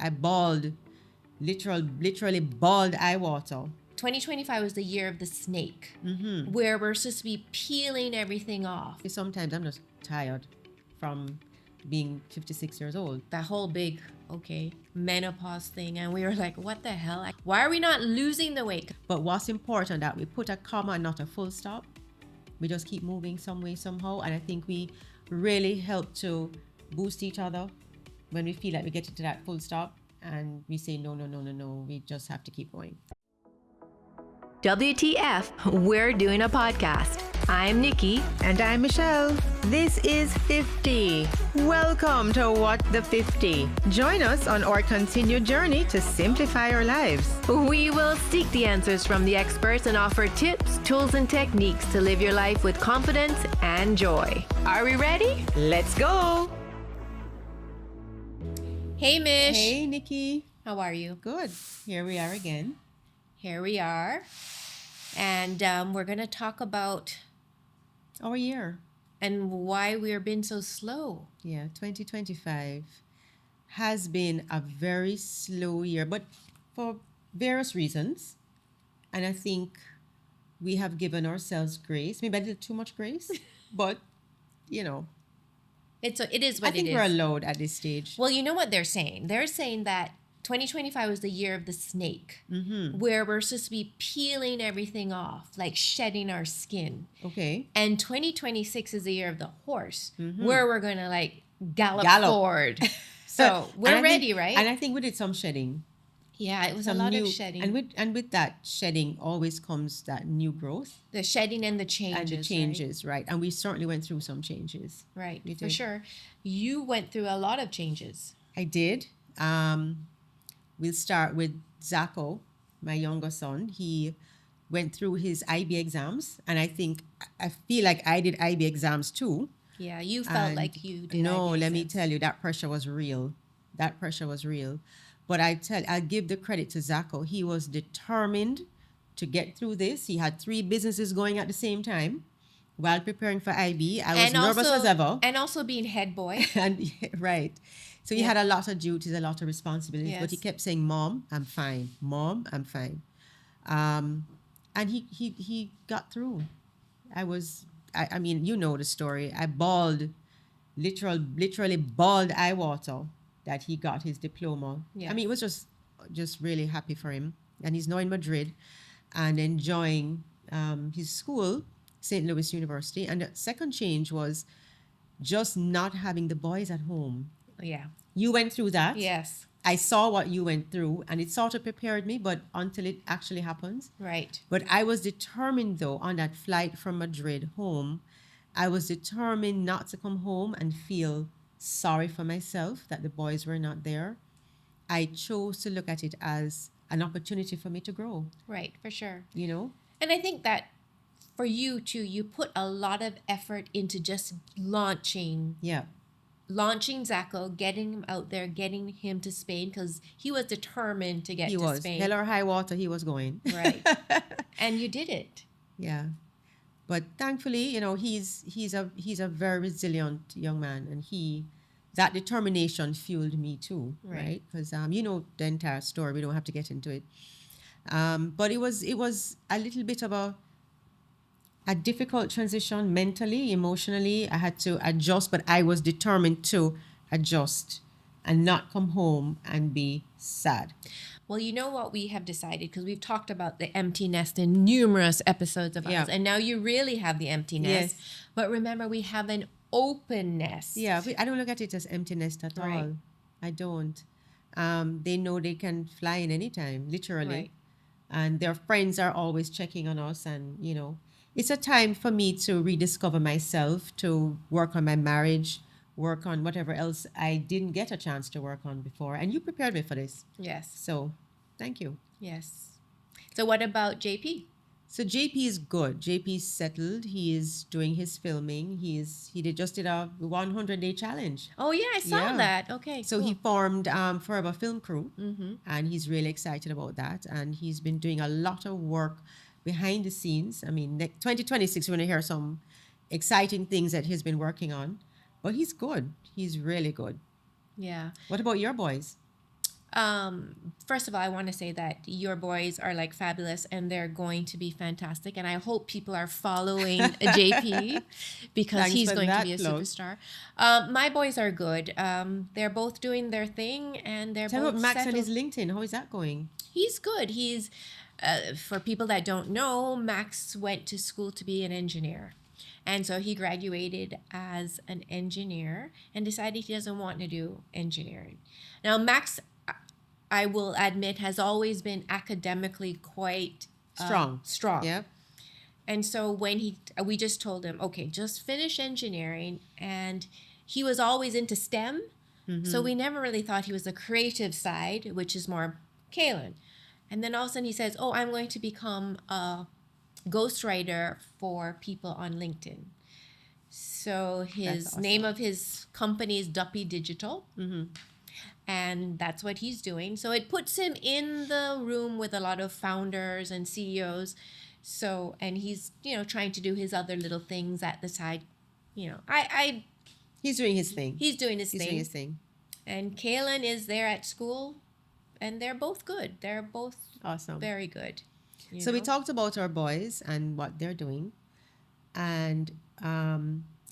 I bawled, literally bawled eye water. 2025 was the year of the snake, where we're supposed to be peeling everything off. Sometimes I'm just tired from being 56 years old. That whole big, menopause thing. And we were like, what the hell? Why are we not losing the weight? But what's important that we put a comma and not a full stop. We just keep moving some way, somehow. And I think we really help to boost each other when we feel like we get into that full stop and we say, no, we just have to keep going. WTF, we're doing a podcast. I'm Nikki. And I'm Michelle. This is 50. Welcome to What the 50. Join us on our continued journey to simplify our lives. We will seek the answers from the experts and offer tips, tools, and techniques to live your life with confidence and joy. Are we ready? Let's go. Hey, Mish. Hey, Nikki. How are you? Good. Here we are again. Here we are. And we're going to talk about our year and why we're been so slow. Yeah, 2025 has been a very slow year, but for various reasons. And I think we have given ourselves grace, maybe a little too much grace, but you know. It is what it is. I think we're allowed at this stage. Well, you know what they're saying? They're saying that 2025 was the year of the snake, where we're supposed to be peeling everything off, like shedding our skin. Okay. And 2026 is the year of the horse, where we're going to like gallop forward. So we're ready, right? And I think we did some shedding. Yeah, it was a lot of shedding. And with that shedding always comes that new growth. The shedding and the changes. And the changes, right? And we certainly went through some changes. Right, for sure. You went through a lot of changes. I did. We'll start with Zacho, my younger son. He went through his IB exams, and I feel like I did IB exams too. Yeah, you felt like you did. No, let me tell you, that pressure was real. But I'll give the credit to Zacho. He was determined to get through this. He had 3 businesses going at the same time while preparing for IB. I was nervous as ever. And also being head boy. Right. So he had a lot of duties, a lot of responsibilities, but he kept saying, Mom, I'm fine. Mom, I'm fine. And he got through. I mean, you know the story. I bawled, literally bawled eye water that he got his diploma. Yeah. I mean, it was just really happy for him. And he's now in Madrid and enjoying his school, St. Louis University. And the second change was just not having the boys at home. Yeah. You went through that. Yes. I saw what you went through, and it sort of prepared me, but until it actually happens. Right. But I was determined, though, on that flight from Madrid home, I was determined not to come home and feel sorry for myself that the boys were not there. I chose to look at it as an opportunity for me to grow. Right, for sure. You know? And I think that for you, too, you put a lot of effort into just launching Zacho, getting him out there, getting him to Spain, because he was determined to get to Spain. Hell or high water, he was going. Right. And you did it. Yeah. But thankfully, you know, he's a very resilient young man, and that determination fueled me too, right? Because you know the entire story. We don't have to get into it. But it was a little bit of a difficult transition mentally, emotionally. I had to adjust, but I was determined to adjust and not come home and be sad. Well, you know what we have decided, because we've talked about the empty nest in numerous episodes of us, and now you really have the empty nest. Yes. But remember, we have an open nest. Yeah, I don't look at it as empty nest at all. I don't. They know they can fly in anytime, literally. Right. And their friends are always checking on us, and, you know, it's a time for me to rediscover myself, to work on my marriage, work on whatever else I didn't get a chance to work on before. And you prepared me for this. Yes. So, thank you. Yes. So what about JP? So JP is good. JP is settled. He is doing his filming. He just did a 100-day challenge. Oh, yeah, I saw that. Okay, so cool. He formed Forever Film Crew, and he's really excited about that. And he's been doing a lot of work behind the scenes. I mean, 2026, we're going to hear some exciting things that he's been working on. But he's good. He's really good. Yeah. What about your boys? First of all, I want to say that your boys are like fabulous and they're going to be fantastic. And I hope people are following JP because Thanks he's for going to that be a plug. superstar. My boys are good. They're both doing their thing and they're Tell me both about Max and settled. his LinkedIn. How is that going? He's good. He's, for people that don't know, Max went to school to be an engineer. And so he graduated as an engineer and decided he doesn't want to do engineering. Now, Max, I will admit, has always been academically quite strong. Yeah. And so when we just told him, okay, just finish engineering. And he was always into STEM. So we never really thought he was the creative side, which is more Kalen. And then all of a sudden he says, oh, I'm going to become a ghostwriter for people on LinkedIn. So his awesome. name of his company is Duppy Digital. And that's what he's doing. So it puts him in the room with a lot of founders and CEOs. So, and he's, trying to do his other little things at the side. He's doing his thing. He's doing his He's thing. doing his thing. And Kaylin is there at school, and they're both good. They're both Awesome. very good. So we talked about our boys and what they're doing. And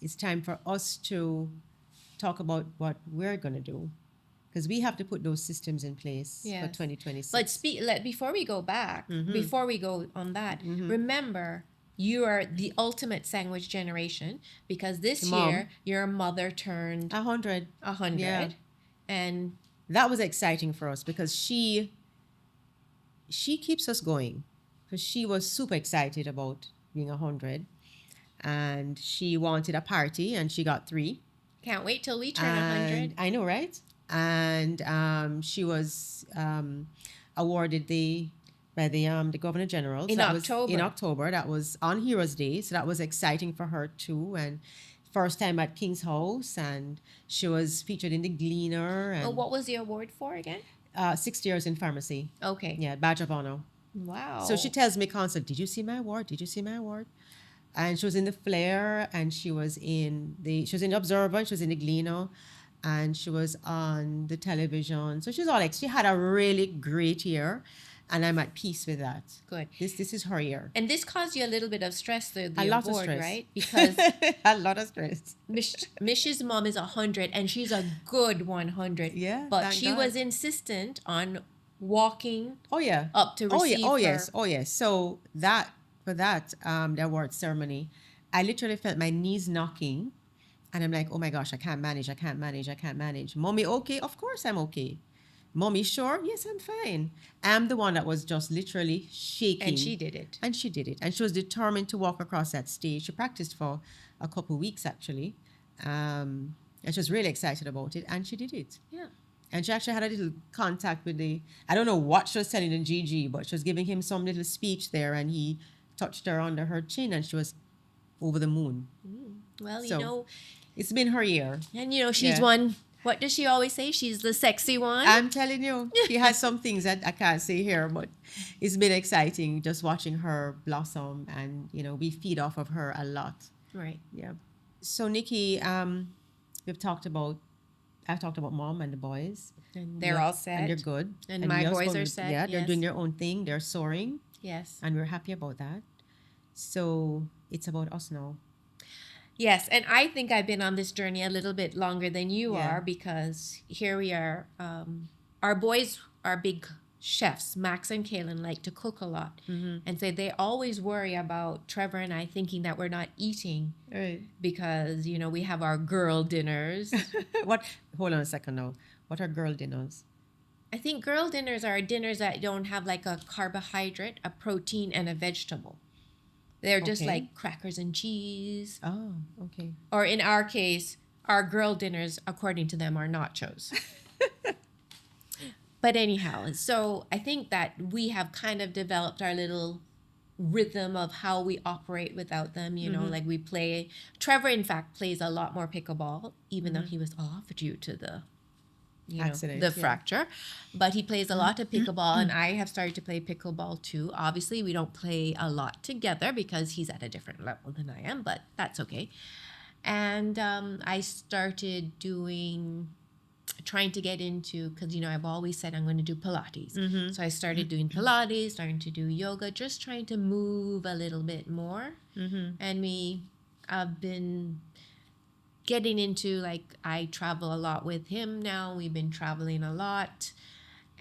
it's time for us to talk about what we're going to do. Because we have to put those systems in place for 2026. But before we go back, before we go on that, remember, you are the ultimate sandwich generation because this year your mother turned 100. Yeah. And that was exciting for us because she keeps us going. Because she was super excited about being 100. And she wanted a party and she got 3. Can't wait till we turn 100. I know, right? And she was awarded by the Governor General in October. That was on Heroes Day, so that was exciting for her too. And first time at King's House, and she was featured in the Gleaner. And what was the award for again? 6 years in pharmacy. Okay. Yeah, badge of honor. Wow. So she tells me constantly, "Did you see my award? Did you see my award?" And she was in the Flair, and she was in the Observer, and she was in the Gleaner, and she was on the television. So she's all she had a really great year, and I'm at peace with that. Good. This is her year. And this caused you a little bit of stress, the lot award, of stress. right? Because a lot of stress. Mish's mom is 100, and she's a good 100. Yeah, but she was insistent on walking. Up to receive her. Oh yes. So for that the award ceremony, I literally felt my knees knocking, and I'm like, oh my gosh, I can't manage. Mommy, okay? Of course I'm okay. Mommy, sure? Yes, I'm fine. I'm the one that was just literally shaking. And she did it. And she was determined to walk across that stage. She practiced for a couple of weeks, actually. And she was really excited about it. And she did it. Yeah. And she actually had a little contact with I don't know what she was telling the GG, but she was giving him some little speech there. And he touched her under her chin. And she was over the moon. Well, it's been her year. And, she's one. What does she always say? She's the sexy one. I'm telling you, she has some things that I can't say here, but it's been exciting just watching her blossom, and we feed off of her a lot. Right. Yeah. So Niki, I've talked about mom and the boys. And they're all set. And they're good. And my boys are set. Yeah, they're doing their own thing. They're soaring. Yes. And we're happy about that. So it's about us now. Yes, and I think I've been on this journey a little bit longer than you are, because here we are. Our boys are big chefs. Max and Kaylin like to cook a lot. And so they always worry about Trevor and I thinking that we're not eating. Right. Because, we have our girl dinners. Hold on a second now. What are girl dinners? I think girl dinners are dinners that don't have like a carbohydrate, a protein, and a vegetable. They're just like crackers and cheese. Oh, okay. Or in our case, our girl dinners, according to them, are nachos. But anyhow, so I think that we have kind of developed our little rhythm of how we operate without them. Like we play. Trevor, in fact, plays a lot more pickleball, even though he was off due to the accident, the fracture. But he plays a lot of pickleball, and I have started to play pickleball too. Obviously, we don't play a lot together because he's at a different level than I am, but that's okay. And I started doing trying to get into, because, I've always said I'm going to do Pilates. Mm-hmm. So I started doing Pilates, starting to do yoga, just trying to move a little bit more. Mm-hmm. And I've been getting into, like, I travel a lot with him now. We've been traveling a lot.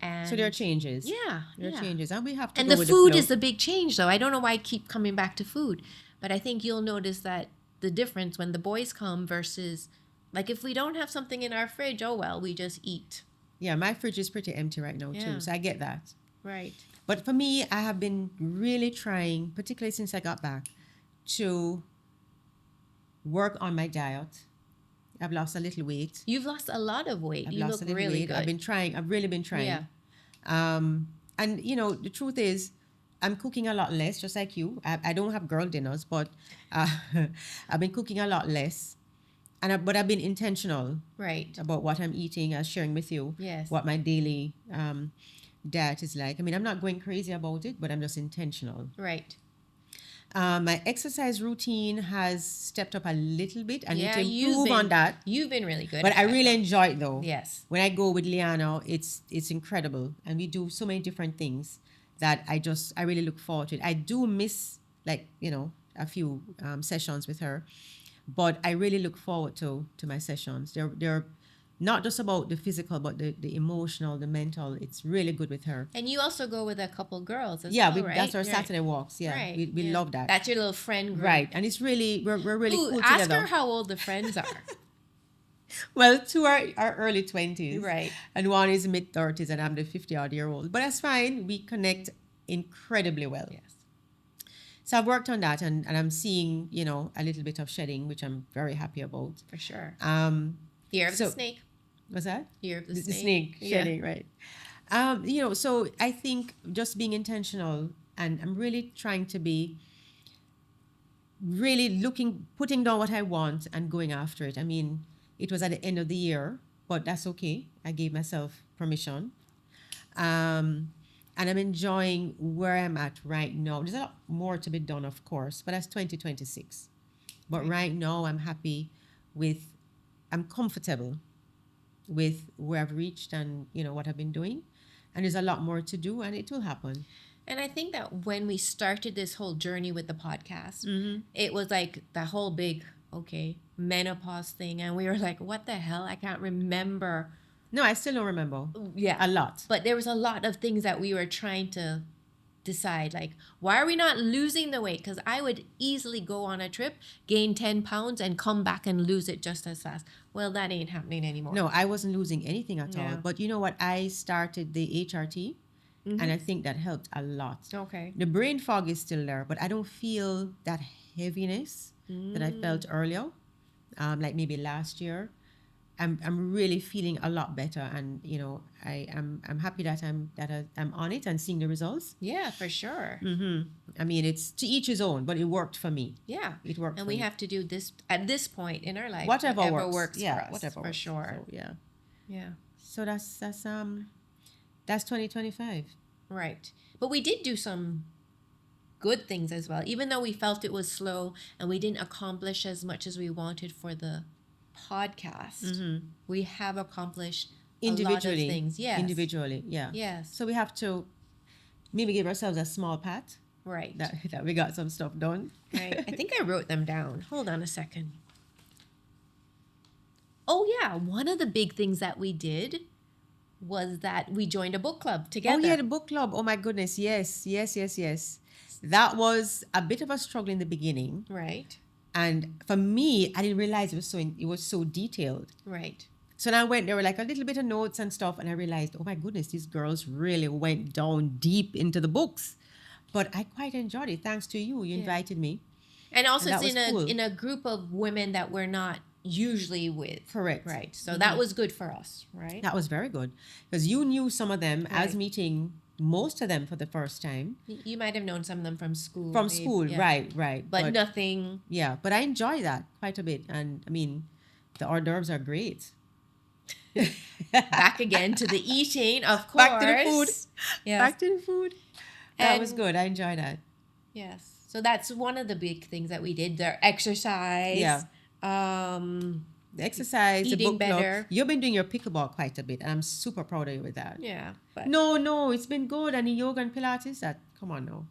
And So there are changes. Yeah. There are changes. And we have to and go the with food the is flow. the big change, though. I don't know why I keep coming back to food, but I think you'll notice that the difference when the boys come versus, like, if we don't have something in our fridge, oh well, we just eat. Yeah, my fridge is pretty empty right now too. So I get that. Right. But for me, I have been really trying, particularly since I got back, to work on my diet. I've lost a little weight. You've lost a lot of weight. I've You lost look a little really weight. good. I've been trying. I've really been trying. Yeah. And the truth is, I'm cooking a lot less, just like you. I don't have girl dinners, but I've been cooking a lot less. But I've been intentional, Right, about what I'm eating, sharing with you, yes, what my daily diet is like. I mean, I'm not going crazy about it, but I'm just intentional. Right. My exercise routine has stepped up a little bit. I need to you've improve on that. You've been really good. But at I that, really though. enjoy it though. Yes. When I go with Liana, it's incredible. And we do so many different things that I really look forward to it. I do miss, like, a few sessions with her. But I really look forward to my sessions. They're not just about the physical, but the emotional, the mental. It's really good with her. And you also go with a couple girls as Yeah, well, right? that's our Saturday walks. Yeah, Right. we love that. That's your little friend group. Right, and it's really we're really Ooh, cool ask together. her how old the friends are. Well, two are early 20s. Right. And one is mid 30s, and I'm the 50-odd-year-old. But that's fine. We connect incredibly well. Yes. So I've worked on that, and I'm seeing, a little bit of shedding, which I'm very happy about. For sure. Year of the snake. What's that? Year of the snake. The snake shedding, right. So I think just being intentional, and I'm really trying to be really putting down what I want and going after it. I mean, it was at the end of the year, but that's okay. I gave myself permission. And I'm enjoying where I'm at right now. There's a lot more to be done, of course, but that's 2026. But right now, I'm happy I'm comfortable with where I've reached and, what I've been doing. And there's a lot more to do, and it will happen. And I think that when we started this whole journey with the podcast, Mm-hmm. it was like the whole big, menopause thing. And we were like, what the hell? I can't remember. No, I still don't remember. Yeah. A lot. But there was a lot of things that we were trying to decide, like, why are we not losing the weight? Because I would easily go on a trip, gain 10 pounds, and come back and lose it just as fast. Well, that ain't happening anymore. No, I wasn't losing anything at all. Yeah. But you know what? I started the HRT, and I think that helped a lot. Okay. The brain fog is still there, but I don't feel that heaviness that I felt earlier, like maybe last year. I'm really feeling a lot better, and I'm happy that I'm on it and seeing the results. Yeah, for sure. Mm-hmm. I mean, it's to each his own, but it worked for me. Yeah. It worked. And for we me. have to do this at this point in our life. Whatever works yeah, for us. whatever for works. sure. So, yeah. Yeah. So that's 2025. Right. But we did do some good things as well. Even though we felt it was slow and we didn't accomplish as much as we wanted for the podcast, we have accomplished Individually. a lot of things. Yes. Individually, yeah. Yes. So we have to maybe give ourselves a small pat Right. that we got some stuff done. Right. I think I wrote them down. Hold on a second. Oh, yeah. One of the big things that we did was that we joined a book club together. Oh, yeah, the book club. Oh, my goodness. Yes. That was a bit of a struggle in the beginning. Right. And for me, I didn't realize it was so detailed. Right. So then I went, there were like a little bit of notes and stuff, and I realized, oh my goodness, these girls really went down deep into the books. But I quite enjoyed it. Thanks to you. You invited me. And also And it's that was cool. in a group of women that we're not usually with. Correct. Right. So that was good for us, right? That was very good. Because you knew some of them. I was Right. meeting most of them for the first time. You might have known some of them from school. From babe. school, Yeah. right. But nothing. Yeah, but I enjoy that quite a bit. And I mean, the hors d'oeuvres are great. Back again to the eating, of course. Back to the food. Yes. Back to the food. That was And- good. I enjoyed that. Yes. So that's one of the big things that we did. Their exercise. Yeah. The exercise, the eating book club. better. You've been doing your pickleball quite a bit, and I'm super proud of you with that. Yeah, but No, it's been good. And the yoga and Pilates, that, come on now.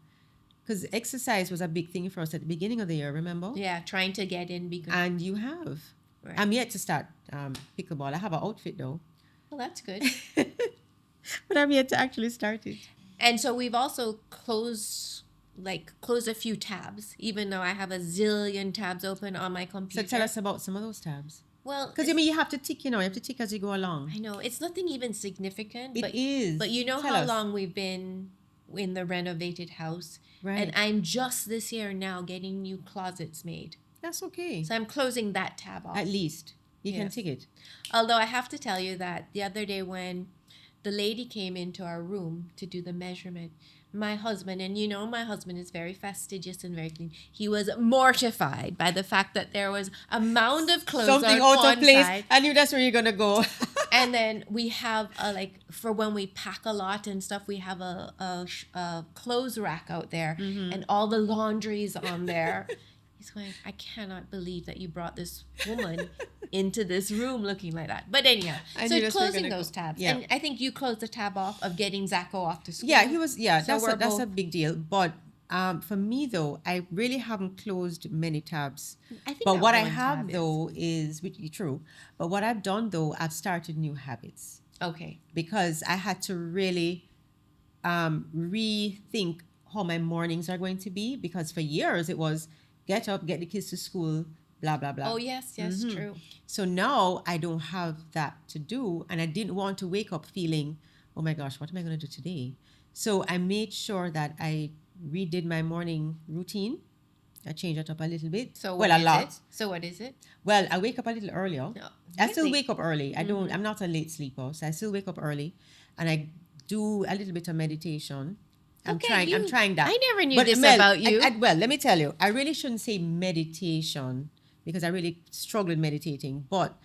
Because exercise was a big thing for us at the beginning of the year, remember? yeah, trying to get in because And you have. Right. I'm yet to start pickleball. I have an outfit though. well, that's good. But I'm yet to actually start it. And so we've also closed a few tabs, even though I have a zillion tabs open on my computer. So tell us about some of those tabs. Well, Because you have to tick, you have to tick as you go along. I know it's nothing even significant. It is. But you know Tell how us. long we've been in the renovated house, Right. and I'm just this year now getting new closets made. That's okay. So I'm closing that tab off. At least you can Yes. tick it. Although I have to tell you that the other day when the lady came into our room to do the measurement, my husband, and my husband is very fastidious and very clean, he was mortified by the fact that there was a mound of clothes Something on out one of place. side. I knew that's where you're going to go. And then we have for when we pack a lot and stuff, we have a clothes rack out there, and all the laundry's on there. He's going, I cannot believe that you brought this woman into this room looking like that. But anyhow, I so knew that's where you're closing gonna those go. tabs. Yeah. And I think you closed the tab off of getting Zacho off to school. Yeah, he was. Yeah, So we're that's a both- big deal. But for me though, I really haven't closed many tabs. I think But that what I one have tab is- though is, which is true. But what I've done though, I've started new habits Okay. because I had to really rethink how my mornings are going to be. Because for years it was get up, get the kids to school, blah blah blah. Oh, yes, true. So now I don't have that to do, and I didn't want to wake up feeling, oh my gosh, what am I going to do today? So I made sure that I redid my morning routine. I changed it up a little bit. So well, what a is lot. it? So what is it? Well, I wake up a little earlier. No, I still really? wake up early. I don't. I'm not a late sleeper, so I still wake up early, and I do a little bit of meditation. I'm Okay, trying that. I never knew But this Mel, about you. well, let me tell you, I really shouldn't say meditation because I really struggle with meditating. But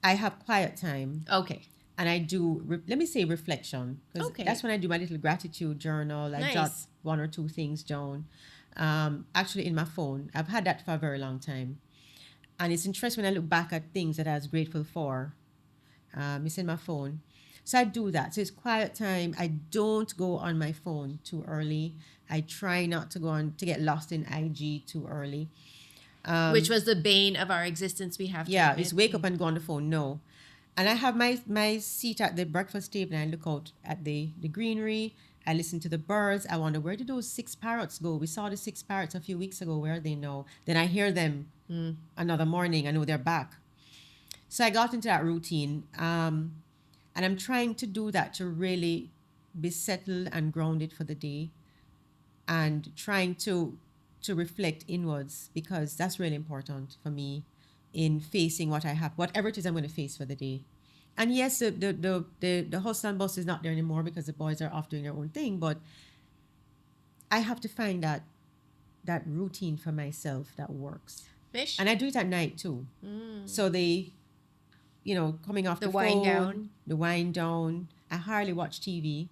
I have quiet time, Okay. and I do. Let me say reflection, because Okay. that's when I do my little gratitude journal. I jot Nice. one or two things down. Actually, in my phone, I've had that for a very long time, and it's interesting when I look back at things that I was grateful for. It's in my phone. So I do that. So it's quiet time. I don't go on my phone too early. I try not to to get lost in IG too early. Which was the bane of our existence, we have to Yeah, admit. it's wake up and go on the phone. No. And I have my seat at the breakfast table, and I look out at the greenery. I listen to the birds. I wonder, where did those 6 parrots go? We saw the 6 parrots a few weeks ago. Where are they now? Then I hear them another morning. I know they're back. So I got into that routine. And I'm trying to do that to really be settled and grounded for the day, and trying to reflect inwards, because that's really important for me in facing what I have, whatever it is I'm going to face for the day. And yes, the hustle and bustle is not there anymore because the boys are off doing their own thing, but I have to find that routine for myself that works. Mish? And I do it at night too. So coming off the wind phone, down. the wind down. I hardly watch TV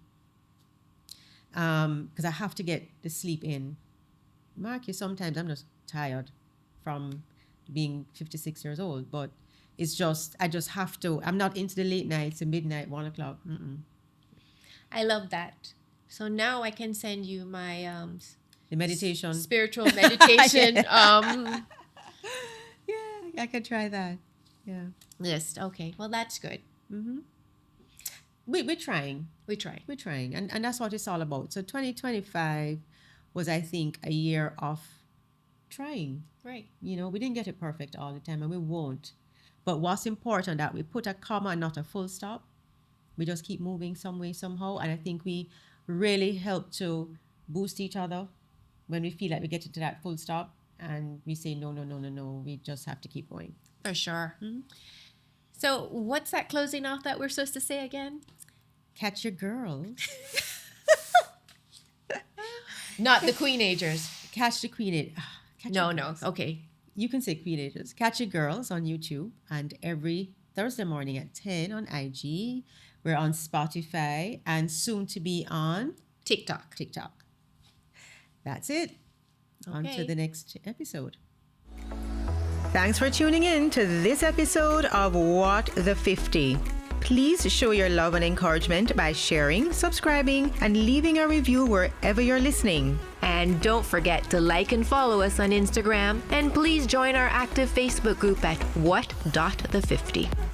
because I have to get the sleep in. Mark, sometimes I'm just tired from being 56 years old, but it's just, I just have to. I'm not into the late nights, the midnight, 1 o'clock. I love that. So now I can send you my The meditation. spiritual meditation Yeah, I can try that. Yeah. list. Okay, well, that's good. We're trying. We try. We're trying. And that's what it's all about. So 2025 was, I think, a year of trying. Right. We didn't get it perfect all the time, and we won't. But what's important that we put a comma and not a full stop. We just keep moving some way, somehow. And I think we really help to boost each other when we feel like we get to that full stop, and we say, no, we just have to keep going. For sure. So what's that closing off that we're supposed to say again? Catch your girls. Not the Queenagers. Catch the queen. No. Okay. You can say Queenagers. Catch Your Girls on YouTube, and every Thursday morning at 10 on IG. We're on Spotify and soon to be on TikTok. That's it. On to Okay. the next episode. Thanks for tuning in to this episode of What the 50. Please show your love and encouragement by sharing, subscribing, and leaving a review wherever you're listening. And don't forget to like and follow us on Instagram. And please join our active Facebook group at What.the50.